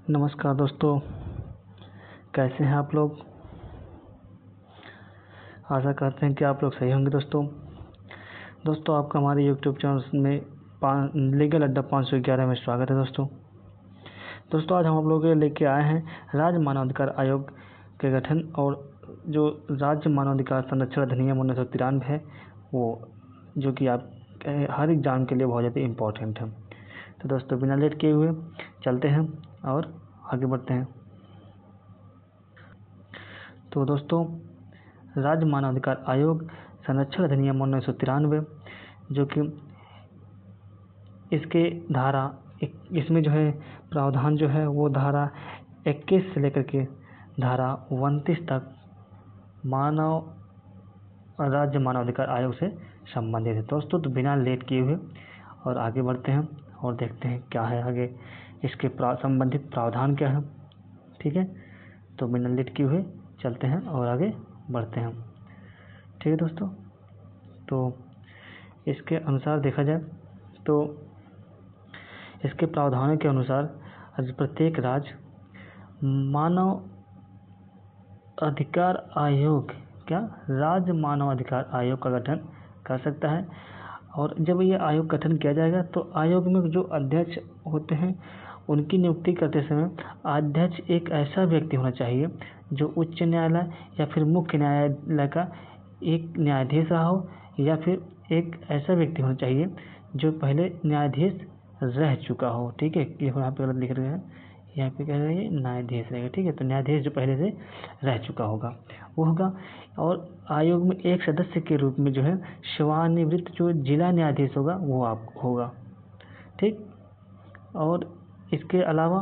नमस्कार दोस्तों, कैसे हैं आप लोग। आशा करते हैं कि आप लोग सही होंगे। दोस्तों आपका हमारे यूट्यूब चैनल में लीगल अड्डा 511 में स्वागत है। दोस्तों आज हम आप लोगों के लेके आए हैं राज्य मानवाधिकार आयोग के गठन और जो राज्य मानवाधिकार संरक्षण अधिनियम 1993 है, वो जो कि आप हर एग्जाम के लिए बहुत ज़्यादा इम्पोर्टेंट है। तो दोस्तों बिना लेट किए हुए चलते हैं और आगे बढ़ते हैं। तो दोस्तों राज्य मानवाधिकार आयोग संरक्षण अधिनियम 1993 जो कि इसके इसमें जो है प्रावधान जो है वो धारा 21 से लेकर के धारा 29 तक राज्य मानवाधिकार आयोग से संबंधित है। दोस्तों तो बिना लेट किए हुए और आगे बढ़ते हैं और देखते हैं क्या है आगे इसके संबंधित प्रावधान क्या है। ठीक है, तो बिना लेट किए हुए चलते हैं और आगे बढ़ते हैं। ठीक है दोस्तों, तो इसके अनुसार देखा जाए तो इसके प्रावधानों के अनुसार प्रत्येक राज्य मानव अधिकार आयोग राज्य मानव अधिकार आयोग का गठन कर सकता है। और जब ये आयोग गठन किया जाएगा तो आयोग में जो अध्यक्ष होते हैं उनकी नियुक्ति करते समय अध्यक्ष एक ऐसा व्यक्ति होना चाहिए जो उच्च न्यायालय या फिर मुख्य न्यायालय का एक न्यायाधीश रहा हो, या फिर एक ऐसा व्यक्ति होना चाहिए जो पहले न्यायाधीश रह चुका हो। ठीक है, ये यहाँ पे गलत लिख रहे हैं, यहाँ पे कह रहे हैं न्यायाधीश रहेगा। ठीक है, तो न्यायाधीश जो पहले से रह चुका होगा वो होगा। और आयोग में एक सदस्य के रूप में जो है सेवानिवृत्त जो जिला न्यायाधीश होगा वो आप होगा। ठीक, और इसके अलावा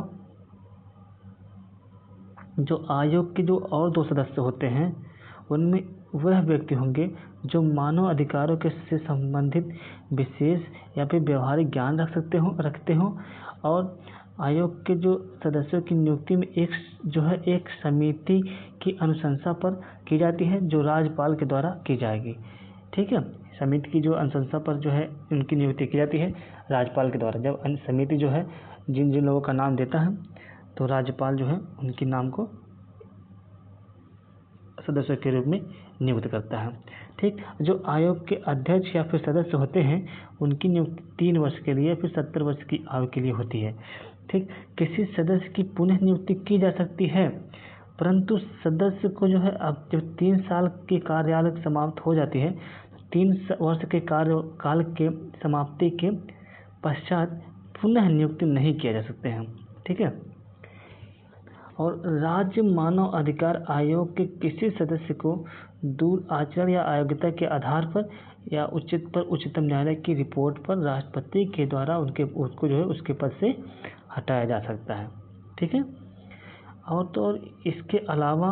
जो आयोग के जो और 2 सदस्य होते हैं उनमें वह व्यक्ति होंगे जो मानव अधिकारों के से संबंधित विशेष या फिर व्यवहारिक ज्ञान रखते हों। और आयोग के जो सदस्यों की नियुक्ति में एक समिति की अनुशंसा पर की जाती है जो राज्यपाल के द्वारा की जाएगी। ठीक है, समिति की जो अनुशंसा पर जो है उनकी नियुक्ति की जाती है राज्यपाल के द्वारा। जब समिति जो है जिन जिन लोगों का नाम देता है तो राज्यपाल जो है उनके नाम को सदस्य के रूप में नियुक्त करता है। ठीक, जो आयोग के अध्यक्ष या फिर सदस्य होते हैं उनकी नियुक्ति 3 वर्ष के लिए फिर 70 वर्ष की आयु के लिए होती है। ठीक, किसी सदस्य की पुनः नियुक्ति की जा सकती है, परंतु सदस्य को जो है अब जब 3 साल की कार्यकाल समाप्त हो जाती है, 3 वर्ष के कार्यकाल के समाप्ति के पश्चात पुनः नियुक्ति नहीं किया जा सकते हैं। ठीक है, और राज्य मानव अधिकार आयोग के किसी सदस्य को दूर आचरण या अयोग्यता के आधार पर या उच्चतम न्यायालय की रिपोर्ट पर राष्ट्रपति के द्वारा उसको जो है उसके पद से हटाया जा सकता है। ठीक है, और तो और इसके अलावा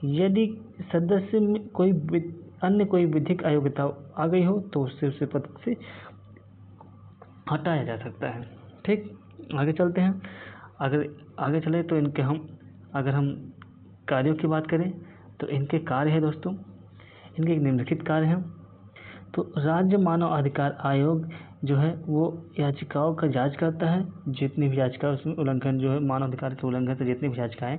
यदि सदस्य में कोई विधिक अयोग्यता आ गई हो तो उससे पद से हटाया जा सकता है। ठीक, आगे चलते हैं। अगर आगे चले तो अगर हम कार्यों की बात करें तो इनके कार्य है दोस्तों, इनके निम्नलिखित कार्य हैं। तो राज्य मानव अधिकार आयोग जो है वो याचिकाओं का जांच करता है। जितनी भी याचिका उसमें उल्लंघन जो है मानव अधिकार के उल्लंघन से जितनी भी याचिकाएं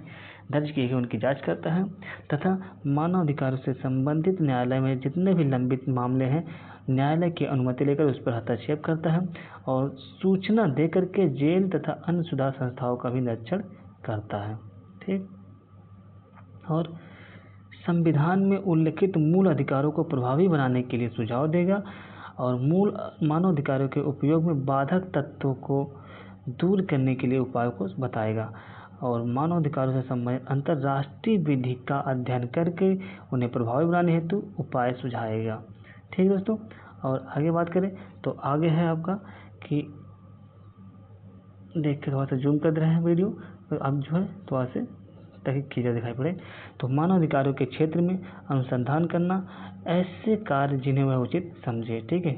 दर्ज की गई उनकी जांच करता है, तथा मानव अधिकारों से संबंधित न्यायालय में जितने भी लंबित मामले हैं न्यायालय की अनुमति लेकर उस पर हस्तक्षेप करता है और सूचना दे करके जेल तथा अन्य सुधार संस्थाओं का भी निरीक्षण करता है। ठीक, और संविधान में उल्लिखित मूल अधिकारों को प्रभावी बनाने के लिए सुझाव देगा और मूल मानव अधिकारों के उपयोग में बाधक तत्वों को दूर करने के लिए उपायों को बताएगा और मानव अधिकारों से संबंधित अंतर्राष्ट्रीय विधि का अध्ययन करके उन्हें प्रभावी बनाने हेतु उपाय सुझाएगा। ठीक दोस्तों, और आगे बात करें तो आगे है आपका कि देख के थोड़ा सा जूम कर रहे हैं वीडियो, तो अब जो है थोड़ा से ताकि क्लियर दिखाई पड़े। तो मानव अधिकारों के क्षेत्र में अनुसंधान करना ऐसे कार्य जिन्हें वह उचित समझे। ठीक है,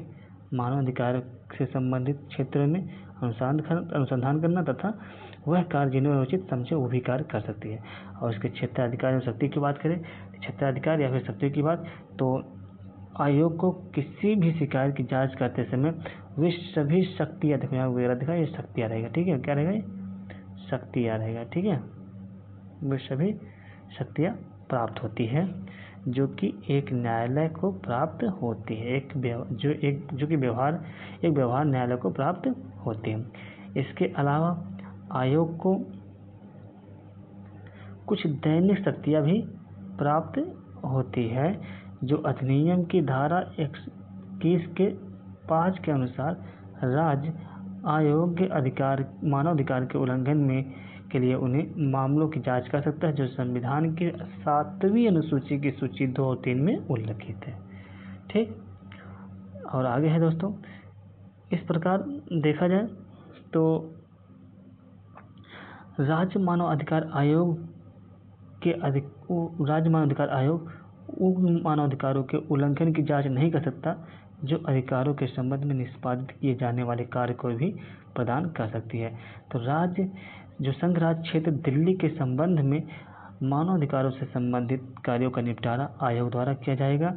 मानव अधिकार से संबंधित क्षेत्र में अनुसंधान करना तथा वह कार्य जिन्हें वह उचित समझे वो भी कार्य कर सकती है। और इसके क्षेत्राधिकार और शक्ति की बात करें, क्षेत्राधिकार या फिर शक्ति की बात, तो आयोग को किसी भी शिकायत की जांच करते समय वे सभी शक्तियाँ वगैरह दिखा ये शक्तियाँ रहेगा। ठीक है, क्या रहेगा ये शक्तियाँ रहेगा, ठीक है। वे सभी शक्तियाँ प्राप्त होती है जो कि एक न्यायालय को प्राप्त होती है, एक व्यवहार न्यायालय को प्राप्त होती है। इसके अलावा आयोग को कुछ दैनिक शक्तियाँ भी प्राप्त होती है जो अधिनियम की धारा 21 के 5 के अनुसार राज्य अयोग्य अधिकार मानव अधिकार के उल्लंघन में के लिए उन्हें मामलों की जांच कर सकता है, जो संविधान की 7वीं अनुसूची की सूची 2 और 3 में उल्लिखित है, ठीक। और आगे है दोस्तों, इस प्रकार देखा जाए तो राज्य मानव अधिकार आयोग उन मानव अधिकारों के उल्लंघन की जांच नहीं कर सकता जो अधिकारों के संबंध में निष्पादित किए जाने वाले कार्य को भी प्रदान कर सकती है। तो संघ राज्य क्षेत्र दिल्ली के संबंध में मानव अधिकारों से संबंधित कार्यों का निपटारा आयोग द्वारा किया जाएगा।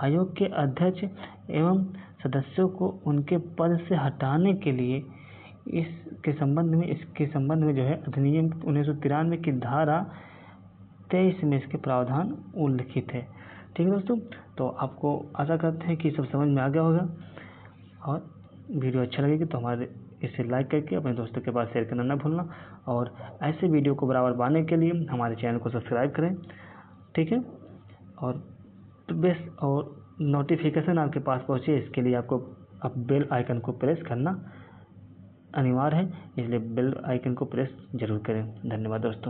आयोग के अध्यक्ष एवं सदस्यों को उनके पद से हटाने के लिए इसके संबंध में जो है अधिनियम 1993 की धारा 23 में इसके प्रावधान उल्लिखित है, ठीक है दोस्तों। तो आपको आशा करते हैं कि सब समझ में आ गया होगा, और वीडियो अच्छा लगेगी तो इसे लाइक करके अपने दोस्तों के पास शेयर करना ना भूलना, और ऐसे वीडियो को बराबर पाने के लिए हमारे चैनल को सब्सक्राइब करें, ठीक है। और नोटिफिकेशन आपके पास पहुँचे इसके लिए आपको बेल आइकन को प्रेस करना अनिवार्य है, इसलिए बेल आइकन को प्रेस जरूर करें। धन्यवाद दोस्तों।